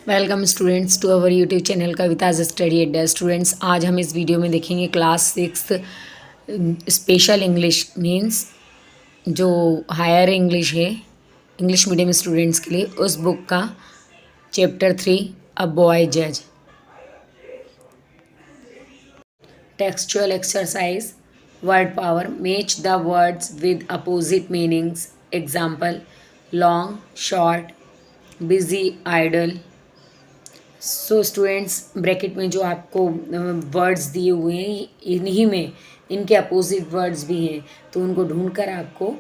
Welcome students to our YouTube channel Kavita's study अड्डा। Students, आज हम इस वीडियो में देखेंगे क्लास 6 स्पेशल इंग्लिश मीन्स जो हायर इंग्लिश है इंग्लिश मीडियम स्टूडेंट्स के लिए, उस बुक का चैप्टर 3 अ बॉय जज। Textual exercise word power, match the words with opposite meanings. Example long, short, busy, idle. So students, bracket में जो आपको वर्ड्स दिए हुए हैं, इन्हीं में इनके अपोजिट वर्ड्स भी हैं, तो उनको ढूंढकर आपको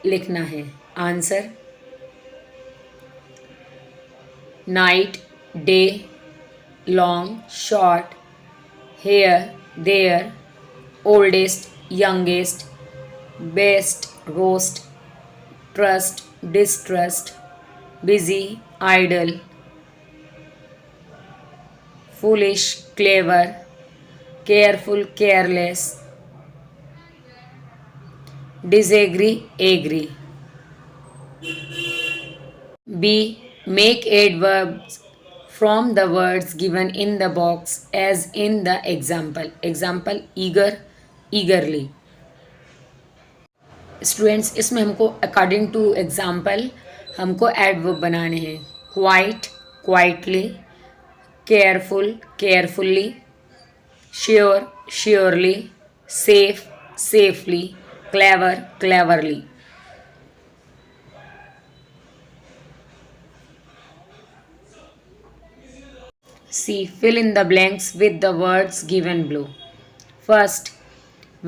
लिखना है। Answer night, day, long, short, here, there, oldest, youngest, best, roast, trust, distrust, busy, idle, foolish, clever, careful, careless, disagree, agree. B. Make adverbs from the words given in the box as in the example. Example eager, eagerly. Students, इसमें हमको according to example हमको adverb बनाने हैं। Quite, quietly, careful, carefully, sure, surely, safe, safely, clever, cleverly. C. Fill in the blanks with the words given below. First,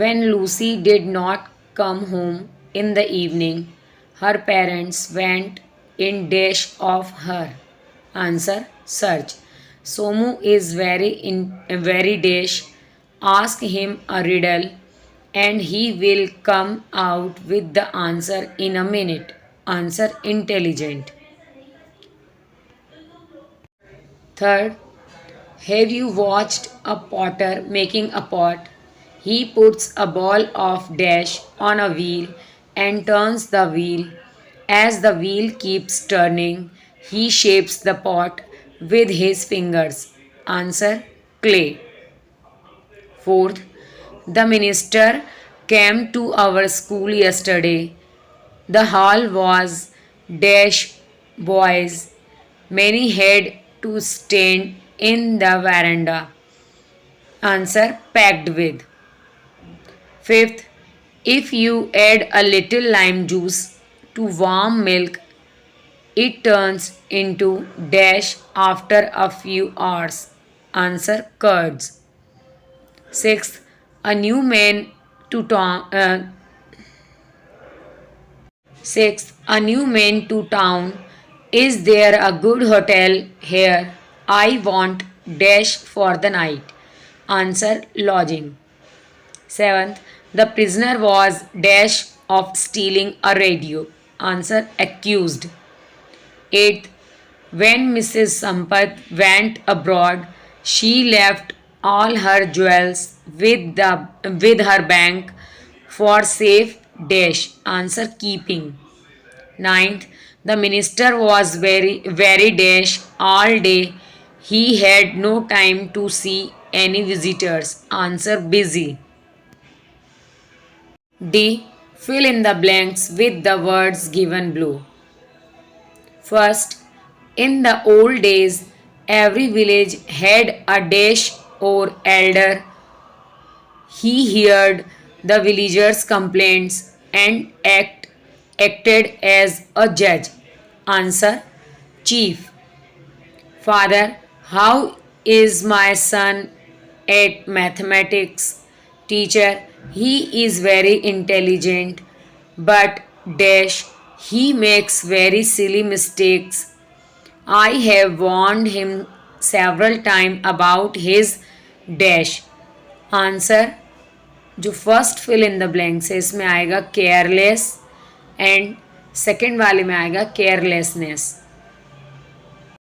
when Lucy did not come home in the evening, her parents went in dash of her. Answer search. Somu is very dash. Ask him a riddle and he will come out with the answer in a minute. Answer intelligent. Third, have you watched a potter making a pot? He puts a ball of dash on a wheel and turns the wheel. As the wheel keeps turning, he shapes the pot with his fingers. Answer clay. Fourth, the minister came to our school yesterday. The hall was dash boys. Many had to stand in the veranda. Answer packed with. Fifth, if you add a little lime juice to warm milk, it turns into dash after a few hours. Answer curds. Sixth, a new man to town. Sixth, a new man to town. Is there a good hotel here? I want dash for the night. Answer lodging. Seventh, the prisoner was dash of stealing a radio. Answer accused. Eighth, when Mrs. Sampath went abroad, she left all her jewels with her bank for safe dash. Answer keeping. Ninth, the minister was very dash all day. He had no time to see any visitors. Answer busy. D. Fill in the blanks with the words given below. First, in the old days, every village had a dash or elder. He heard the villagers' complaints and acted as a judge. Answer chief. Father, how is my son at mathematics? Teacher, he is very intelligent, but dash he makes very silly mistakes. I have warned him several times about his dash. Answer जो first fill in the blanks है, इसमें आएगा careless and second वाले में आएगा carelessness.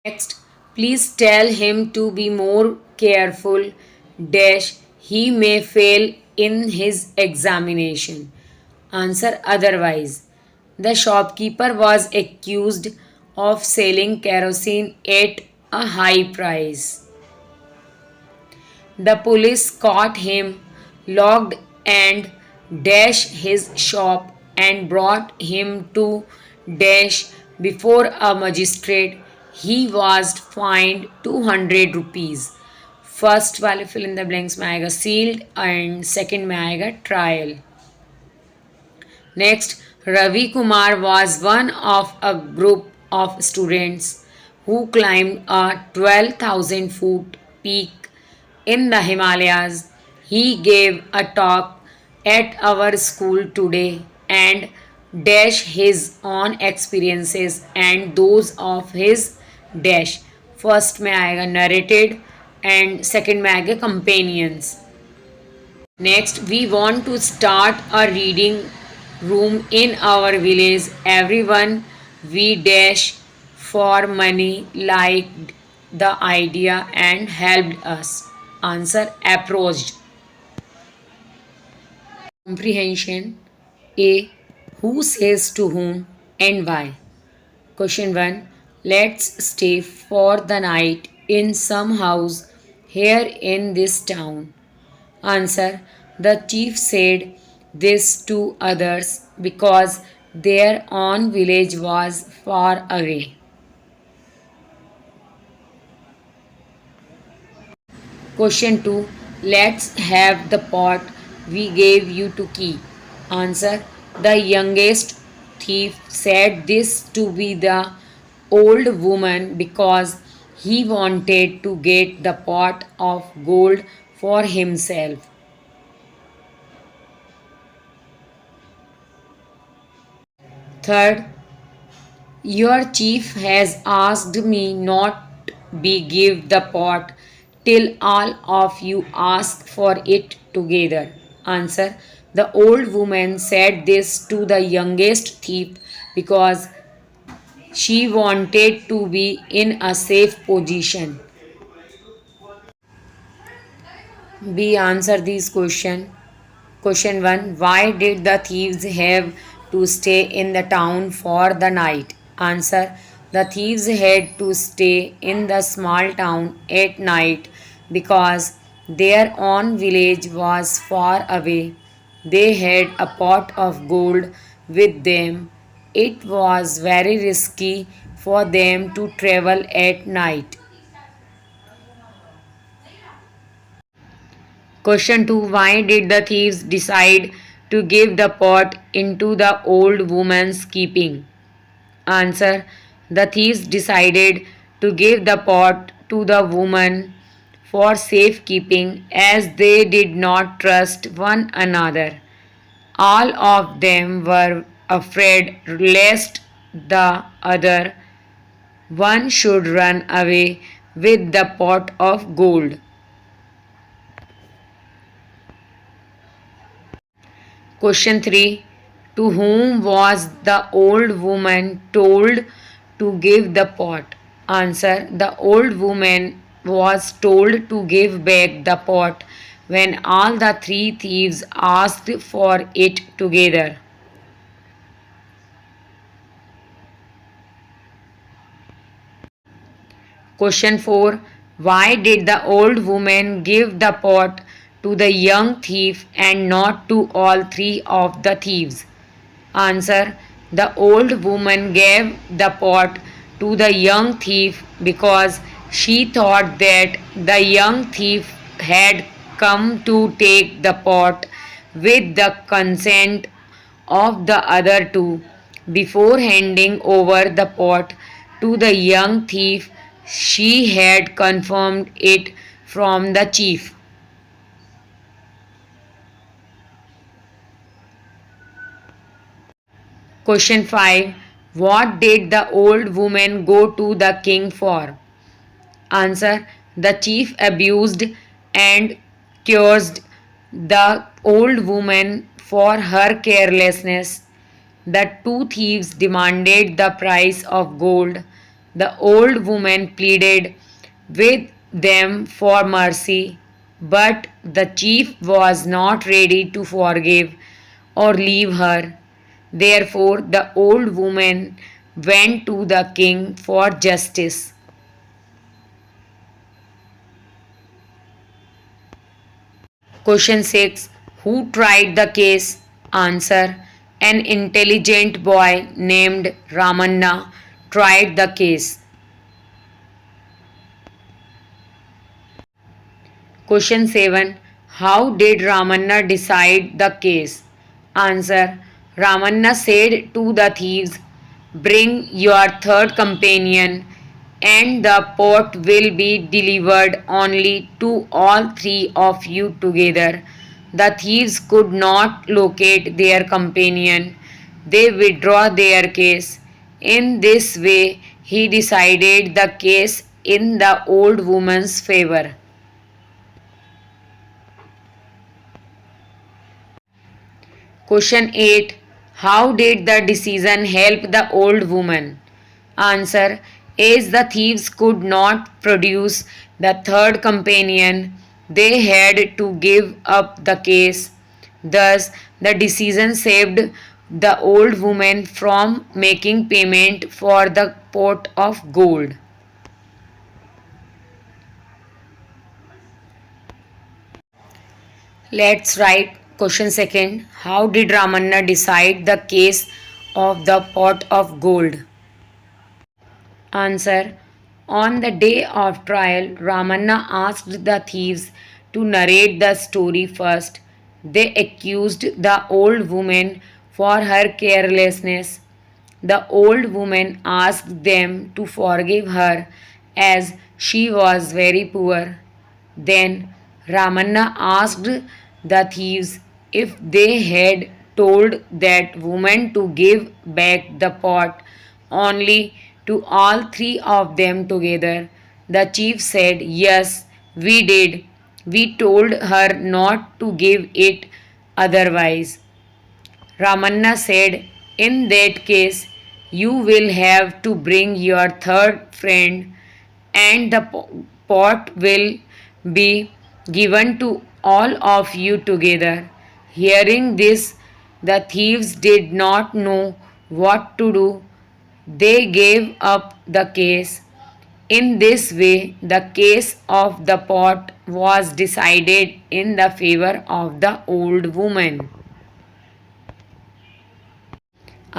Next, please tell him to be more careful dash he may fail in his examination. Answer otherwise. The shopkeeper was accused of selling kerosene at a high price. The police caught him, locked and dashed his shop and brought him to dash before a magistrate. He was fined 200 rupees. First वाले fill in the blanks में आएगा sealed and second में आएगा trial. Next, Ravi Kumar was one of a group of students who climbed a 12,000-foot peak in the Himalayas. He gave a talk at our school today and dash his own experiences and those of his dash. First में आएगा narrated and second में आएगा companions. Next, we want to start a reading room in our village. Everyone we dash for money liked the idea and helped us. Answer approached. Comprehension. A. Who says to whom and why? Question 1. Let's stay for the night in some house here in this town. Answer. The chief said this to others because their own village was far away. Question 2. Let's have the pot we gave you to keep. Answer. The youngest thief said this to be the old woman because he wanted to get the pot of gold for himself. Third, your chief has asked me not be give the pot till all of you ask for it together. Answer. The old woman said this to the youngest thief because she wanted to be in a safe position. B. Answer these questions. Question 1. Why did the thieves have to stay in the town for the night? Answer. The thieves had to stay in the small town at night because their own village was far away. They had a pot of gold with them. It was very risky for them to travel at night. Question 2. Why did the thieves decide to give the pot into the old woman's keeping? Answer. The thieves decided to give the pot to the woman for safekeeping as they did not trust one another. All of them were afraid lest the other one should run away with the pot of gold. Question 3. To whom was the old woman told to give the pot? Answer. The old woman was told to give back the pot when all the three thieves asked for it together. Question 4. Why did the old woman give the pot to the young thief and not to all three of the thieves? Answer. The old woman gave the pot to the young thief because she thought that the young thief had come to take the pot with the consent of the other two. Before handing over the pot to the young thief, she had confirmed it from the chief. Question 5. What did the old woman go to the king for? Answer. The chief abused and cursed the old woman for her carelessness. The two thieves demanded the price of gold. The old woman pleaded with them for mercy, but the chief was not ready to forgive or leave her. Therefore, the old woman went to the king for justice. Question 6. Who tried the case? Answer. An intelligent boy named Ramanna tried the case. Question 7. How did Ramanna decide the case? Answer. Ramanna said to the thieves, "Bring your third companion, and the pot will be delivered only to all three of you together." The thieves could not locate their companion. They withdraw their case. In this way, he decided the case in the old woman's favor. Question 8. How did the decision help the old woman? Answer. As the thieves could not produce the third companion, they had to give up the case. Thus, the decision saved the old woman from making payment for the pot of gold. Let's write question second. How did Ramanna decide the case of the pot of gold? Answer. On the day of trial, Ramanna asked the thieves to narrate the story first. They accused the old woman for her carelessness. The old woman asked them to forgive her as she was very poor. Then Ramanna asked the thieves if they had told that woman to give back the pot only to all three of them together. The chief said, "Yes, we did. We told her not to give it otherwise." Ramanna said, "In that case, you will have to bring your third friend, and the pot will be given to all of you together." Hearing this, the thieves did not know what to do. They gave up the case. In this way, the case of the pot was decided in the favor of the old woman.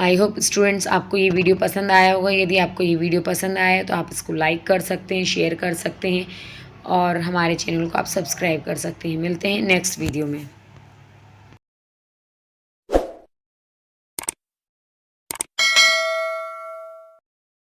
I hope students आपको ये video पसंद आया होगा। यदि आपको ये video पसंद आया तो आप इसको लाइक कर सकते हैं, शेयर कर सकते हैं और हमारे चैनल को आप सब्सक्राइब कर सकते हैं। मिलते हैं नेक्स्ट वीडियो में।